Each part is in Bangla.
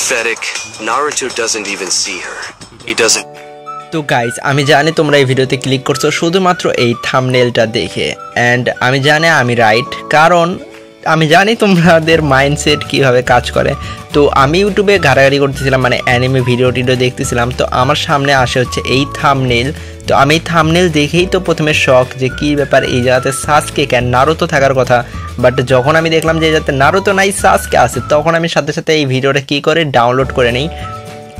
pathetic. Naruto doesn't even see her. He doesn't. তো গাইজ আমি জানি তোমরা এই ভিডিওতে ক্লিক করছো শুধুমাত্র এই থাম্বনেলটা দেখে, অ্যান্ড আমি জানি আমি রাইট, কারণ আমি জানি তোমাদের মাইন্ডসেট কীভাবে কাজ করে। তো আমি ইউটিউবে ঘাটাঘাটি করতেছিলাম, মানে অ্যানিমে ভিডিও দেখতেছিলাম, তো আমার সামনে আসে হচ্ছে এই থাম্বনেল। তো আমি এই থাম্বনেল দেখেই তো প্রথমে শক যে কী ব্যাপার, এই জায়গাতে সাসকে কেন, নারুতো থাকার কথা। বাট যখন আমি দেখলাম যে এই জায়গাতে নারুতো নাই, সাসকে আছে, তখন আমি সাথে সাথে এই ভিডিওটা কী করে ডাউনলোড করে নিই,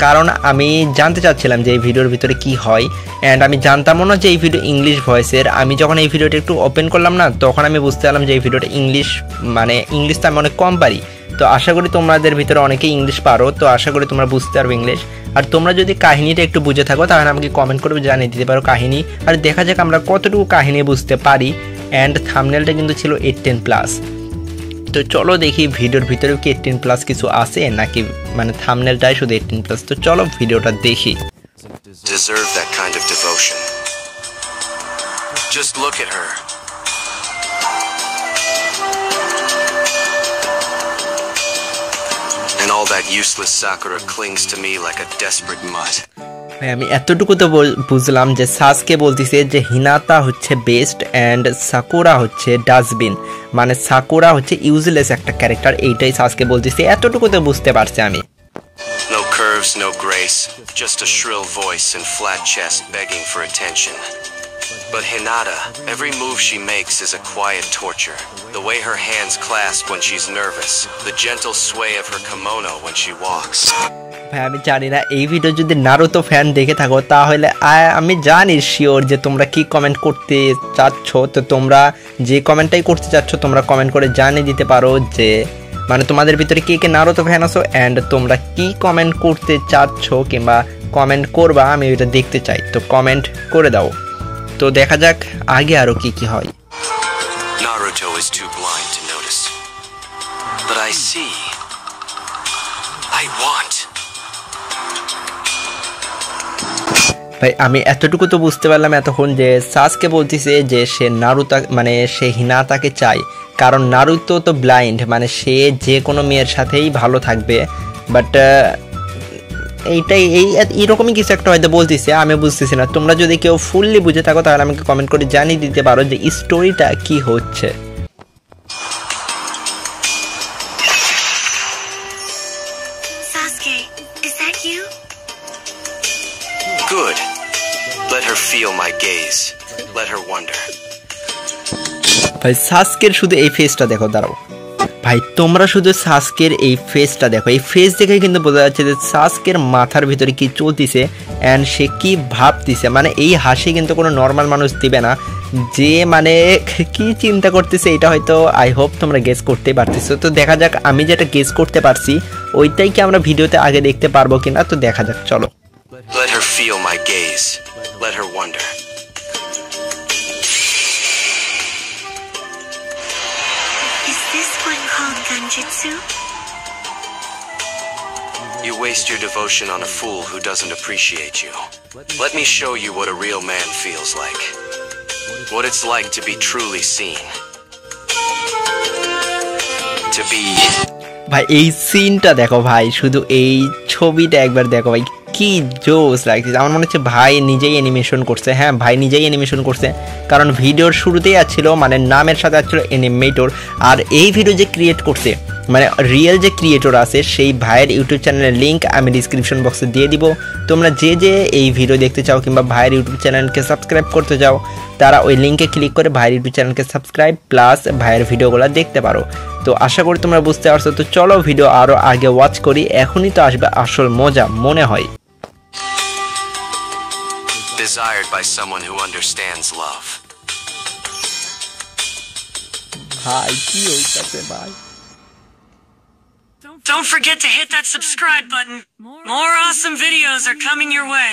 কারণ আমি জানতে চাচ্ছিলাম যে এই ভিডিওর ভিতরে কি হয়। অ্যান্ড আমি জানতামও না যে এই ভিডিও ইংলিশ ভয়েসের। আমি যখন এই ভিডিওটা একটু ওপেন করলাম না, তখন আমি বুঝতে পারলাম যে এই ভিডিওটা ইংলিশ, মানে ইংলিশটা আমি অনেক কম পারি। তো আশা করি তোমাদের ভিতরে অনেকেই ইংলিশ পারো, তো আশা করি তোমরা বুঝতে পারবে ইংলিশ। আর তোমরা যদি কাহিনীটা একটু বুঝে থাকো তাহলে আমাকে কমেন্ট করে জানিয়ে দিতে পারো কাহিনী, আর দেখা যাক আমরা কতটুকু কাহিনী বুঝতে পারি। অ্যান্ড থাম্বনেলটা কিন্তু ছিল 18+। তো চলো দেখি ভিডিওর ভিতরেও কি 18+ কিছু আছে নাকি মানে থাম্বনেলটাই শুধু 18+। তো চলো ভিডিওটা দেখি। Deserve that kind of devotion. Just look at her. And all that useless Sakura clings to me like a desperate mutt. আমি এতটুকু তো বুঝলাম যে সাসকে বলতেছে যে হিনাতা হচ্ছে বেস্ট অ্যান্ড সাকুরা হচ্ছে ডাস্টবিন, মানে সাকুরা হচ্ছে ইউজলেস একটা ক্যারেক্টার, এইটাই সাসকে বলতেছে, এতটুকু তো বুঝতে পারছি আমি। No curves, no grace, just a shrill voice and flat chest begging for attention. But Hinata, every move she makes is a quiet torture. The way her hands clasp when she's nervous, the gentle sway of her kimono when she walks. ভাই আমি জানি না এই ভিডিও যদি নারুতো ফ্যান দেখে থাকো তাহলে আমি জানি শিওর যে তোমরা কি কমেন্ট করতে চাচ্ছ। তো তোমরা যে কমেন্টটাই করতে চাচ্ছ তোমরা কমেন্ট করে জানিয়ে দিতে পারো যে মানে তোমাদের ভিতরে কে কে নারুতো ফ্যান আছো, অ্যান্ড তোমরা কি কমেন্ট করতে চাচ্ছ কিংবা কমেন্ট করবা, আমি এটা দেখতে চাই। তো কমেন্ট করে দাও, তো দেখা যাক আগে আরো কি কি হয়। Naruto is too blind to notice, but I see. I want. ভাই আমি এতটুকু তো বুঝতে পারলাম এতক্ষণ যে সাসকে বলতেছে যে সে নারুতো মানে সে হিনাতাকে চায়, কারণ নারুতো তো ব্লাইন্ড, মানে সে যে কোনো মেয়ের সাথেই ভালো থাকবে। বাট এইটাই এইরকমই কিছু একটা হয়তো বলতেছে, আমি বুঝতেছি না। তোমরা যদি কেউ ফুললি বুঝে থাকো তাহলে আমাকে কমেন্ট করে জানিয়ে দিতে পারো যে স্টোরিটা কি হচ্ছে। Good. Let her feel my gaze. Let her wonder. ভাই সাসকের শুধু এই ফেসটা দেখো, দাঁড়াও ভাই তোমরা শুধু সাসকের এই ফেসটা দেখো, এই ফেস দেখে কিন্তু বোঝা যাচ্ছে যে সাসকের মাথার ভিতরে কি চলতেছে অ্যান্ড সে কি ভাবতেছে। মানে এই হাসি কিন্তু কোনো নর্মাল মানুষ দিবে না, যে মানে কি চিন্তা করতেছে এটা হয়তো আই হোপ তোমরা গেস করতেই পারতেছো। তো দেখা যাক আমি যেটা গেস করতে পারছি ওইটাই কি আমরা ভিডিওতে আগে দেখতে পারবো কিনা, তো দেখা যাক চলো। Let her feel my gaze. Let her wonder. Is this one called Genjutsu? You waste your devotion on a fool who doesn't appreciate you. Let me show you what a real man feels like. What it's like to be truly seen. To be... ভাই এই সিনটা দেখো ভাই, শুধু এই ছবিটা একবার দেখো ভাই, কি জোস লাগছে। আমার মনে হচ্ছে ভাই নিজেই অ্যানিমেশন করছে। হ্যাঁ ভাই নিজেই অ্যানিমেশন করছে, কারণ ভিডিওর শুরুতেই আসছিল মানে নামের সাথে আসছিল অ্যানিমেটর। আর এই ভিডিও যে ক্রিয়েট করছে মানে রিয়েল যে ক্রিয়েটর আছে সেই ভাইয়ের ইউটিউব চ্যানেলের লিঙ্ক আমি ডিসক্রিপশন বক্সে দিয়ে দিব। তোমরা যে যে এই ভিডিও দেখতে চাও কিংবা ভাইয়ের ইউটিউব চ্যানেলকে সাবস্ক্রাইব করতে চাও তারা ওই লিঙ্কে ক্লিক করে ভাইয়ের ইউটিউব চ্যানেলকে সাবস্ক্রাইব প্লাস ভাইয়ের ভিডিওগুলো দেখতে পারো। তো আশা করি তোমরা বুঝতে পারছো। তো চলো ভিডিও আরও আগে ওয়াচ করি, এখনই তো আসবে আসল মজা মনে হয়। Desired by someone who understands love. ভাই কি হইতাছে ভাই? Don't forget to hit that subscribe button. More awesome videos are coming your way.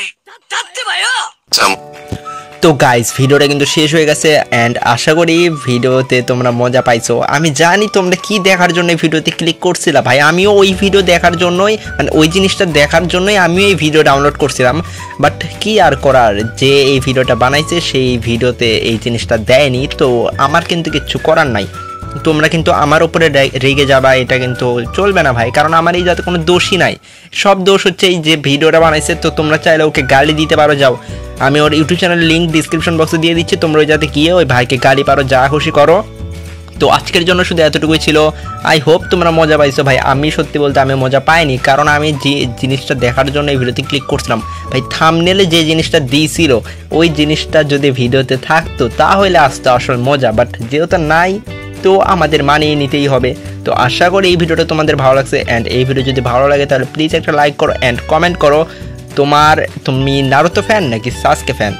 তো গাইস ভিডিওটা কিন্তু শেষ হয়ে গেছে অ্যান্ড আশা করি ভিডিওতে তোমরা মজা পাইছো। আমি জানি তোমরা কি দেখার জন্য এই ভিডিওতে ক্লিক করছিলা ভাই, আমিও ওই ভিডিও দেখার জন্যই মানে ওই জিনিসটা দেখার জন্যই আমিও এই ভিডিও ডাউনলোড করছিলাম। বাট কি আর করার, যে এই ভিডিওটা বানাইছে সেই ভিডিওতে এই জিনিসটা দেয়নি, তো আমার কিন্তু কিচ্ছু করার নাই। তোমরা কিন্তু আমার উপরে রেগে যাবা, এটা কিন্তু চলবে না ভাই, কারণ আমার এই যাতে কোনো দোষই নাই, সব দোষ হচ্ছে এই যে ভিডিওটা বানাইছে। তো তোমরা চাইলে ওকে গালি দিতে পারো, যাও আমি ওর ইউটিউব চ্যানেলের লিঙ্ক ডিসক্রিপশন বক্সে দিয়ে দিচ্ছি, তোমরা ওই যাতে গিয়ে ওই ভাইকে গালি পারো, যা খুশি করো। তো আজকের জন্য শুধু এতটুকুই ছিল। আই হোপ তোমরা মজা পাইছো ভাই। আমি সত্যি বলতে আমি মজা পাইনি, কারণ আমি যে জিনিসটা দেখার জন্য এই ভিডিওতে ক্লিক করছিলাম ভাই, থাম্বনেলে যে জিনিসটা দিয়েছিল ওই জিনিসটা যদি ভিডিওতে থাকতো তাহলে আসতো আসল মজা, বাট যেহেতু নাই তো আমাদের মানিয়ে নিতেই হবে। তো আশা করি এই ভিডিওটা তোমাদের ভালো লাগছে, অ্যান্ড এই ভিডিও যদি ভালো লাগে তাহলে প্লিজ একটা লাইক করো অ্যান্ড কমেন্ট করো তুমি নারুতো ফ্যান নাকি সাসকে ফ্যান।